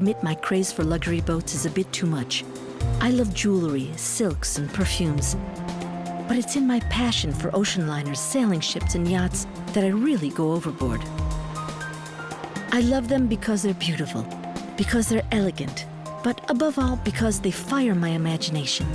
admit my craze for luxury boats is a bit too much. I love jewelry, silks, and perfumes. But it's in my passion for ocean liners, sailing ships, and yachts that I really go overboard. I love them because they're beautiful, because they're elegant, but above all, because they fire my imagination.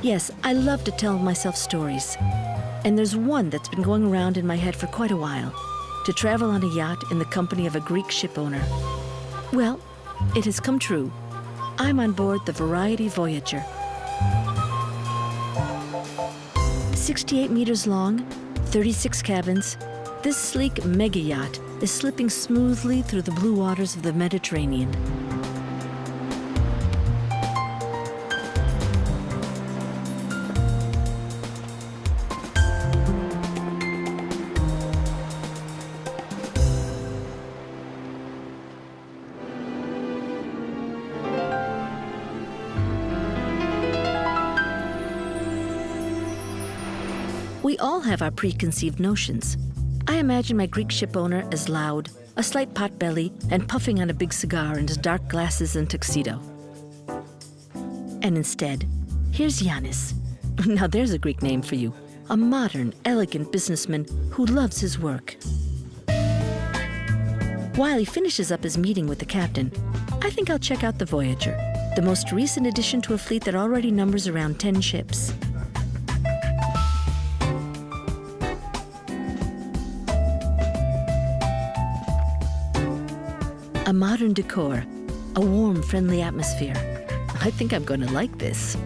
Yes, I love to tell myself stories. And there's one that's been going around in my head for quite a while. To travel on a yacht in the company of a Greek ship owner. Well, it has come true. I'm on board the variety Voyager. 68 meters long, 36 cabins, this sleek mega yacht is slipping smoothly through the blue waters of the Mediterranean. We all have our preconceived notions. I imagine my Greek ship owner as loud, a slight pot-belly, and puffing on a big cigar in his dark glasses and tuxedo. And instead, here's Yanis. Now there's a Greek name for you. A modern, elegant businessman who loves his work. While he finishes up his meeting with the captain, I think I'll check out the Voyager, the most recent addition to a fleet that already numbers around 10 ships. A modern decor, a warm, friendly atmosphere. I think I'm going to like this.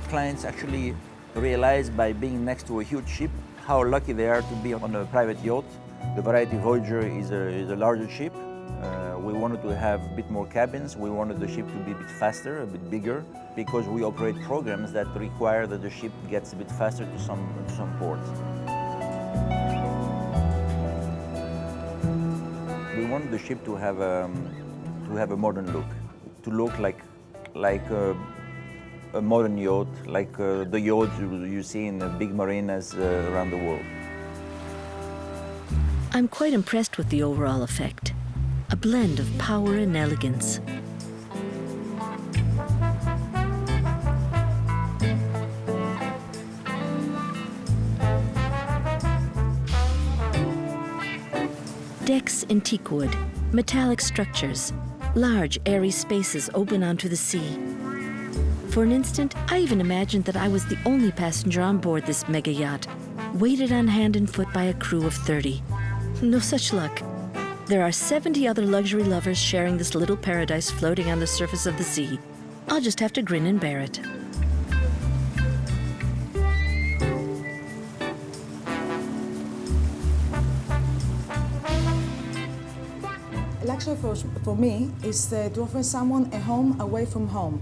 Clients actually realize by being next to a huge ship how lucky they are to be on a private yacht. The variety Voyager is a larger ship. We wanted to have a bit more cabins. We wanted the ship to be a bit faster, a bit bigger, because we operate programs that require that the ship gets a bit faster to some ports. We wanted the ship to have a modern look, to look like a modern yacht, like the yachts you see in the big marinas around the world. I'm quite impressed with the overall effect. A blend of power and elegance. Decks in teak wood, metallic structures, large airy spaces open onto the sea. For an instant, I even imagined that I was the only passenger on board this mega yacht, weighted on hand and foot by a crew of 30. No such luck. There are 70 other luxury lovers sharing this little paradise floating on the surface of the sea. I'll just have to grin and bear it. Luxury for me is to offer someone a home away from home.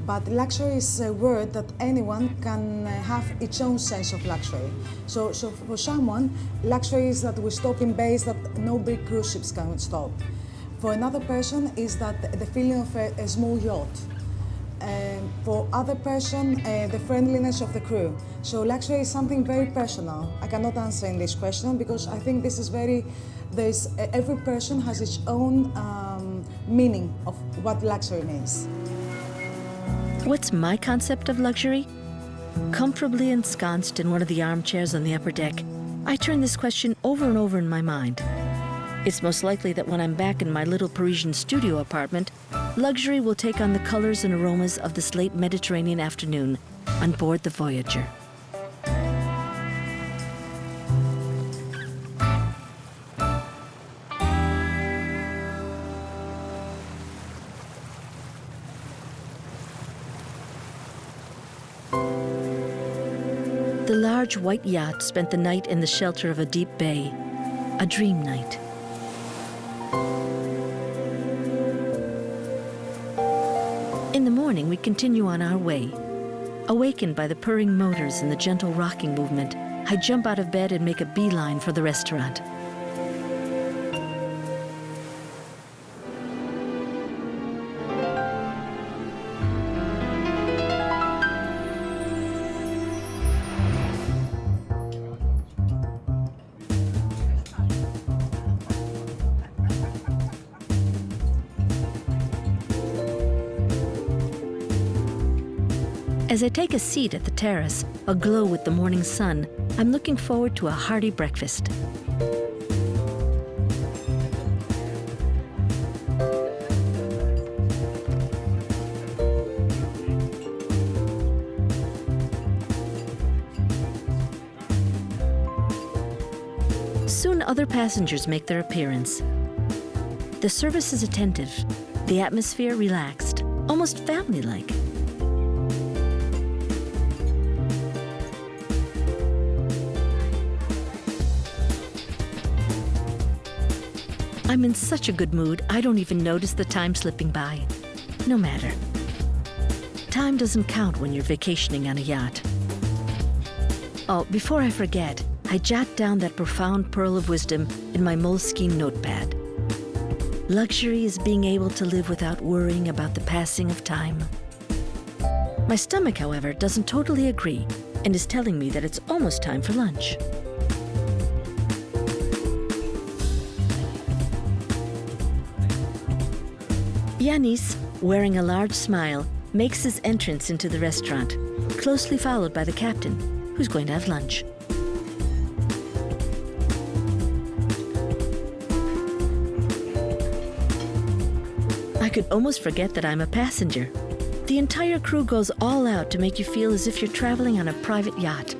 But luxury is a word that anyone can have its own sense of luxury. So for someone, luxury is that we stop in bays that no big cruise ships can stop. For another person, is that the feeling of a small yacht. For other person, the friendliness of the crew. So luxury is something very personal. I cannot answer in this question because I think this is every person has its own meaning of what luxury means. What's my concept of luxury? Comfortably ensconced in one of the armchairs on the upper deck, I turn this question over and over in my mind. It's most likely that when I'm back in my little Parisian studio apartment, luxury will take on the colors and aromas of this late Mediterranean afternoon on board the Voyager. The large white yacht spent the night in the shelter of a deep bay, a dream night. In the morning, we continue on our way. Awakened by the purring motors and the gentle rocking movement, I jump out of bed and make a beeline for the restaurant. As I take a seat at the terrace, aglow with the morning sun, I'm looking forward to a hearty breakfast. Soon other passengers make their appearance. The service is attentive, the atmosphere relaxed, almost family-like. I'm in such a good mood, I don't even notice the time slipping by. No matter. Time doesn't count when you're vacationing on a yacht. Oh, before I forget, I jot down that profound pearl of wisdom in my Moleskine notepad. Luxury is being able to live without worrying about the passing of time. My stomach, however, doesn't totally agree and is telling me that it's almost time for lunch. Yanis, wearing a large smile, makes his entrance into the restaurant, closely followed by the captain, who's going to have lunch. I could almost forget that I'm a passenger. The entire crew goes all out to make you feel as if you're traveling on a private yacht.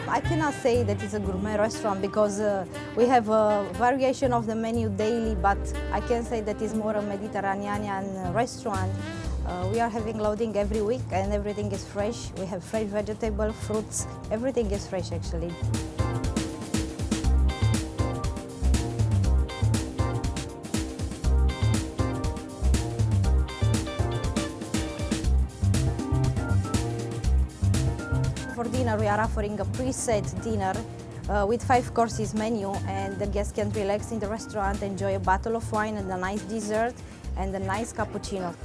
I cannot say that it's a gourmet restaurant because we have a variation of the menu daily, but I can say that it's more a Mediterranean restaurant. We are having loading every week and everything is fresh. We have fresh vegetable, fruits, everything is fresh actually. For dinner, we are offering a preset dinner with 5 courses menu, and the guests can relax in the restaurant, enjoy a bottle of wine and a nice dessert and a nice cappuccino.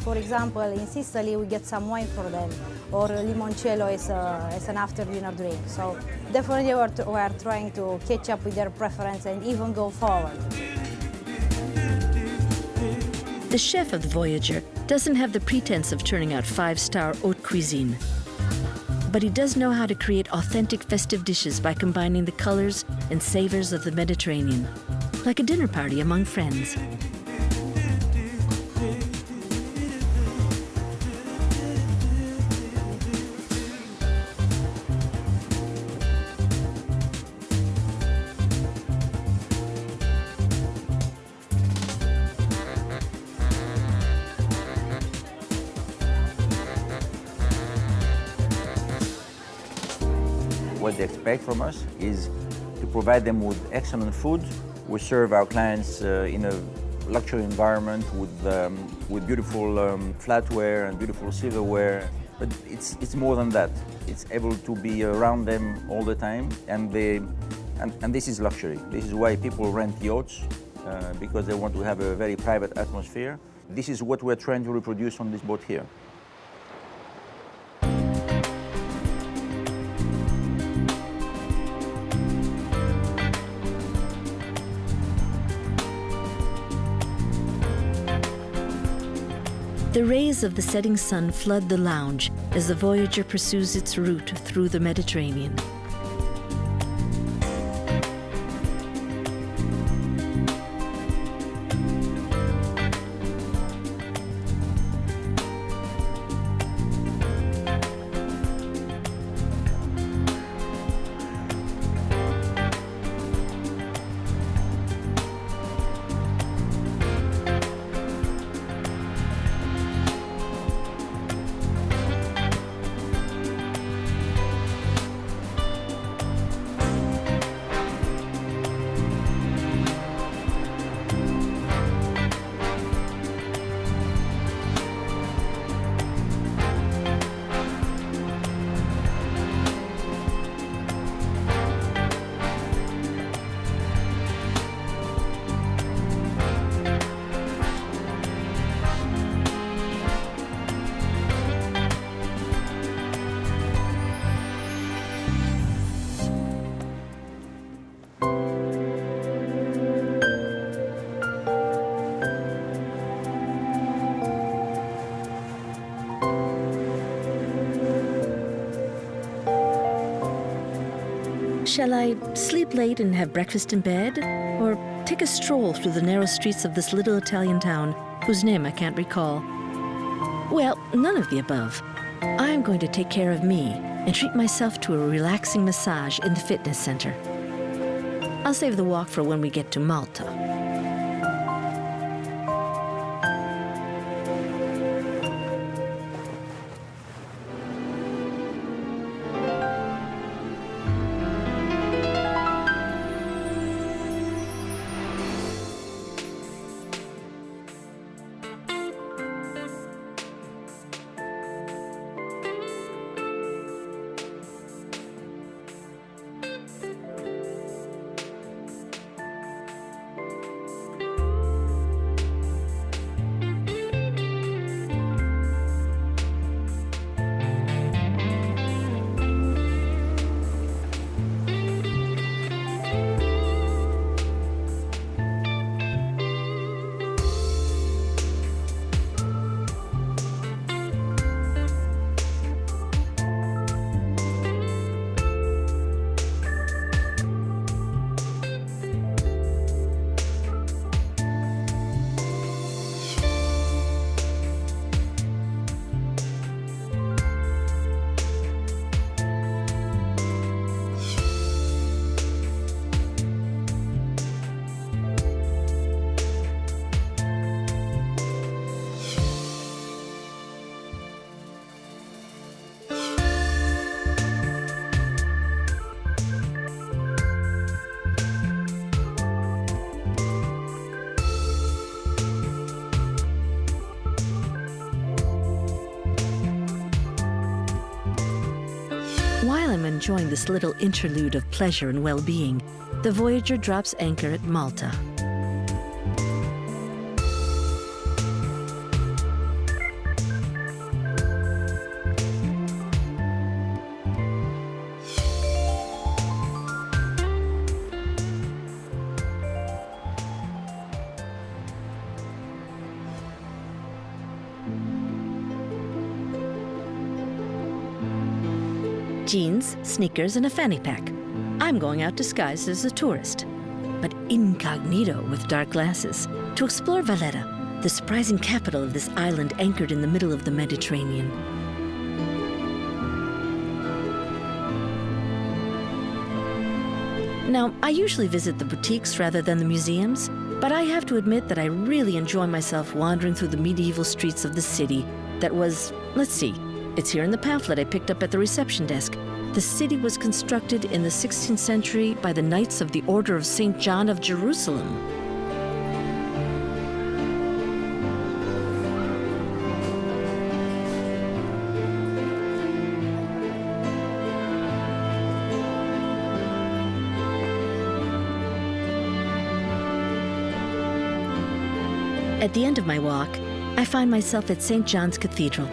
For example, in Sicily, we get some wine for them, or limoncello as an after-dinner drink. So definitely we are trying to catch up with their preference and even go forward. The chef of the Voyager doesn't have the pretense of turning out 5-star haute cuisine. But he does know how to create authentic festive dishes by combining the colors and savors of the Mediterranean, like a dinner party among friends. What they expect from us is to provide them with excellent food. We serve our clients in a luxury environment with beautiful flatware and beautiful silverware. But it's more than that. It's able to be around them all the time, and this is luxury. This is why people rent yachts, because they want to have a very private atmosphere. This is what we're trying to reproduce on this boat here. The rays of the setting sun flood the lounge as the Voyager pursues its route through the Mediterranean. Shall I sleep late and have breakfast in bed? Or take a stroll through the narrow streets of this little Italian town, whose name I can't recall? Well, none of the above. I'm going to take care of me and treat myself to a relaxing massage in the fitness center. I'll save the walk for when we get to Malta. While I'm enjoying this little interlude of pleasure and well-being, the Voyager drops anchor at Malta. Jeans, sneakers, and a fanny pack. I'm going out disguised as a tourist, but incognito with dark glasses, to explore Valletta, the surprising capital of this island anchored in the middle of the Mediterranean. Now, I usually visit the boutiques rather than the museums, but I have to admit that I really enjoy myself wandering through the medieval streets of the city that was, let's see, it's here in the pamphlet I picked up at the reception desk. The city was constructed in the 16th century by the Knights of the Order of St. John of Jerusalem. At the end of my walk, I find myself at St. John's Cathedral.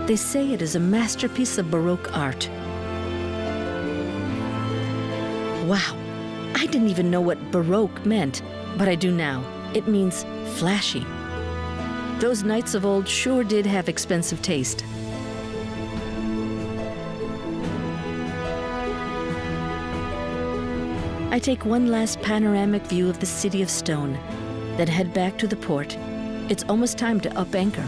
They say it is a masterpiece of Baroque art. Wow, I didn't even know what Baroque meant, but I do now. It means flashy. Those knights of old sure did have expensive taste. I take one last panoramic view of the city of stone, then head back to the port. It's almost time to up anchor.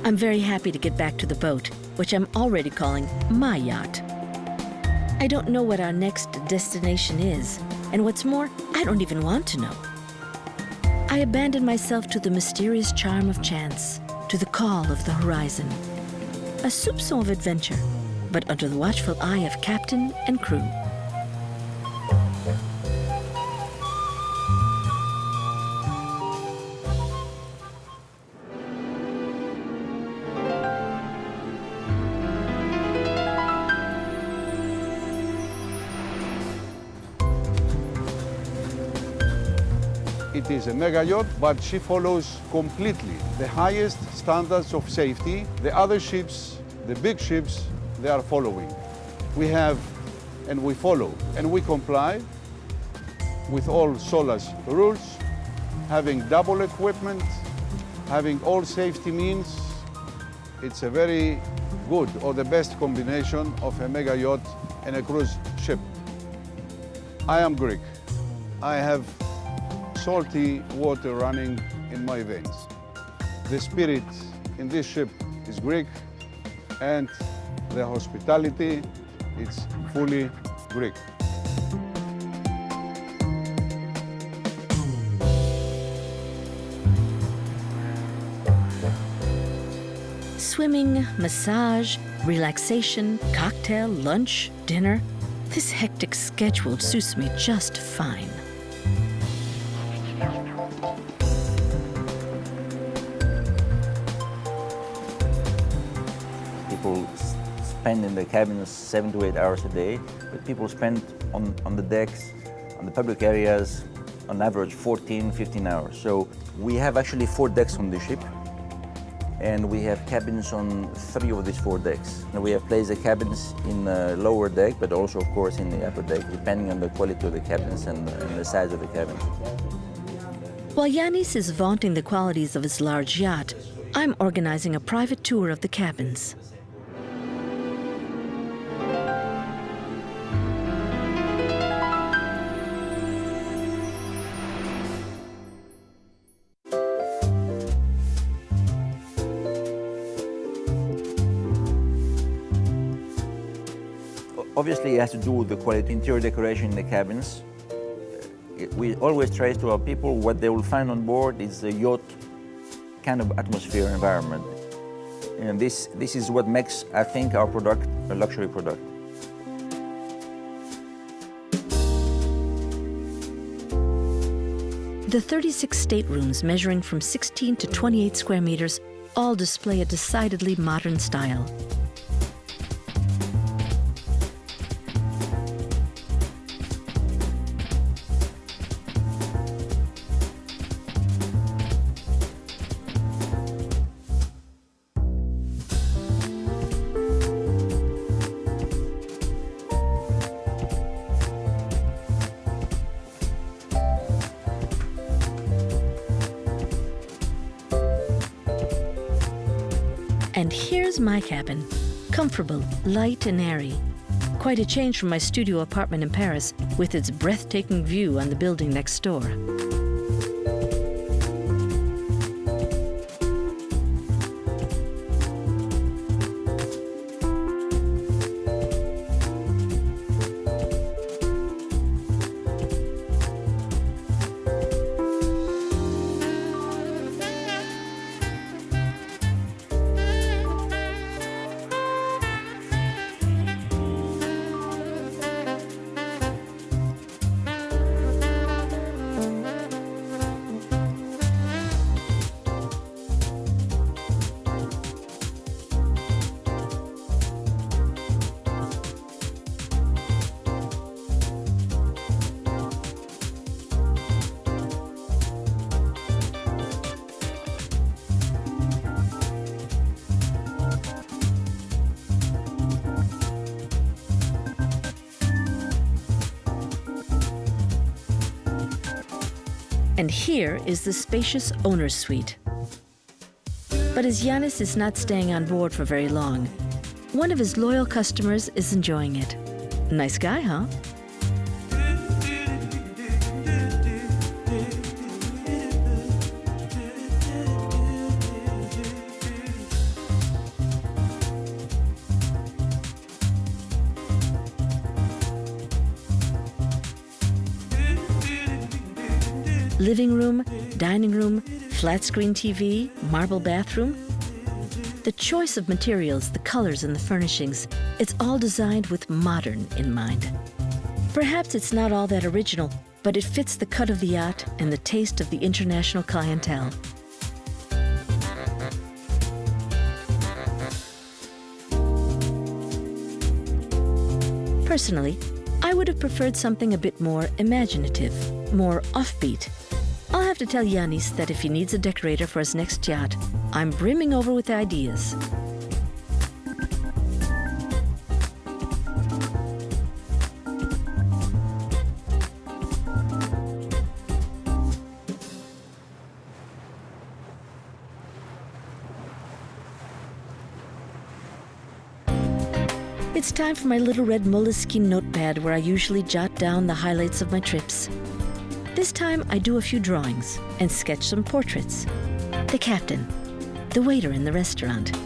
I'm very happy to get back to the boat, which I'm already calling my yacht. I don't know what our next destination is, and what's more, I don't even want to know. I abandon myself to the mysterious charm of chance, to the call of the horizon. A soupçon of adventure, but under the watchful eye of captain and crew. It is a mega yacht, but she follows completely the highest standards of safety. The other ships, the big ships, they are following. We have and we follow and we comply with all SOLAS rules, having double equipment, having all safety means. It's a very good or the best combination of a mega yacht and a cruise ship. I am Greek. I have salty water running in my veins. The spirit in this ship is Greek, and the hospitality is fully Greek. Swimming, massage, relaxation, cocktail, lunch, dinner. This hectic schedule suits me just fine. People spend in the cabins 7 to 8 hours a day, but people spend on the decks, on the public areas, on average 14, 15 hours. So we have actually 4 decks on the ship, and we have cabins on 3 of these 4 decks. And we have placed the cabins in the lower deck, but also, of course, in the upper deck, depending on the quality of the cabins and the size of the cabin. While Yanis is vaunting the qualities of his large yacht, I'm organizing a private tour of the cabins. Obviously, it has to do with the quality interior decoration in the cabins. We always trace to our people what they will find on board is a yacht kind of atmosphere environment. And this is what makes, I think, our product a luxury product. The 36 staterooms, measuring from 16 to 28 square meters, all display a decidedly modern style. And here's my cabin, comfortable, light and airy. Quite a change from my studio apartment in Paris with its breathtaking view on the building next door. And here is the spacious owner's suite. But as Yanis is not staying on board for very long, one of his loyal customers is enjoying it. Nice guy, huh? Living room, dining room, flat screen TV, marble bathroom. The choice of materials, the colors, and the furnishings, it's all designed with modern in mind. Perhaps it's not all that original, but it fits the cut of the yacht and the taste of the international clientele. Personally, I would have preferred something a bit more imaginative, more offbeat. I'll have have to tell Yanis that if he needs a decorator for his next yacht, I'm brimming over with ideas. It's time for my little red moleskine notepad where I usually jot down the highlights of my trips. This time I do a few drawings and sketch some portraits. The captain, the waiter in the restaurant,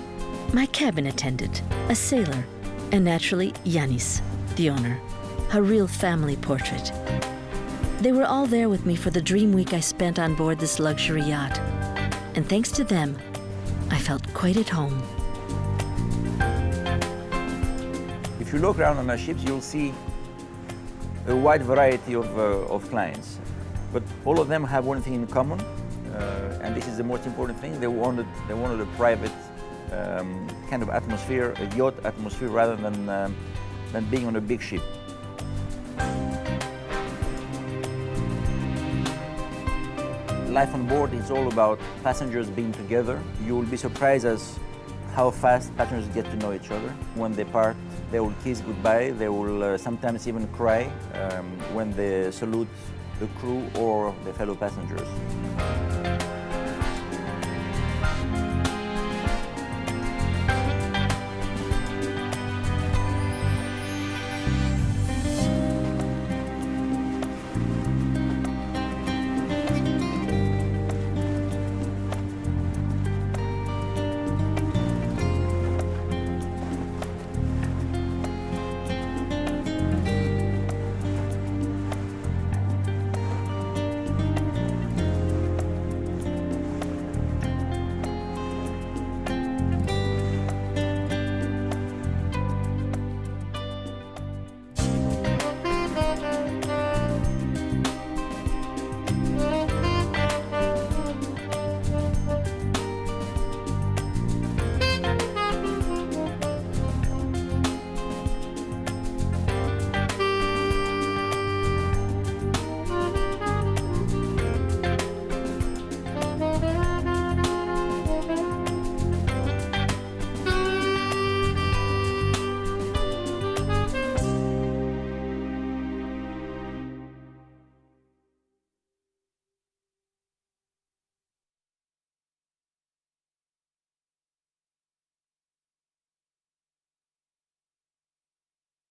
my cabin attendant, a sailor, and naturally Yanis, the owner, a real family portrait. They were all there with me for the dream week I spent on board this luxury yacht. And thanks to them, I felt quite at home. If you look around on our ships, you'll see a wide variety of clients. But all of them have one thing in common, and this is the most important thing. They wanted a private kind of atmosphere, a yacht atmosphere, rather than being on a big ship. Life on board is all about passengers being together. You will be surprised as how fast passengers get to know each other. When they part, they will kiss goodbye. They will sometimes even cry when they salute the crew or the fellow passengers.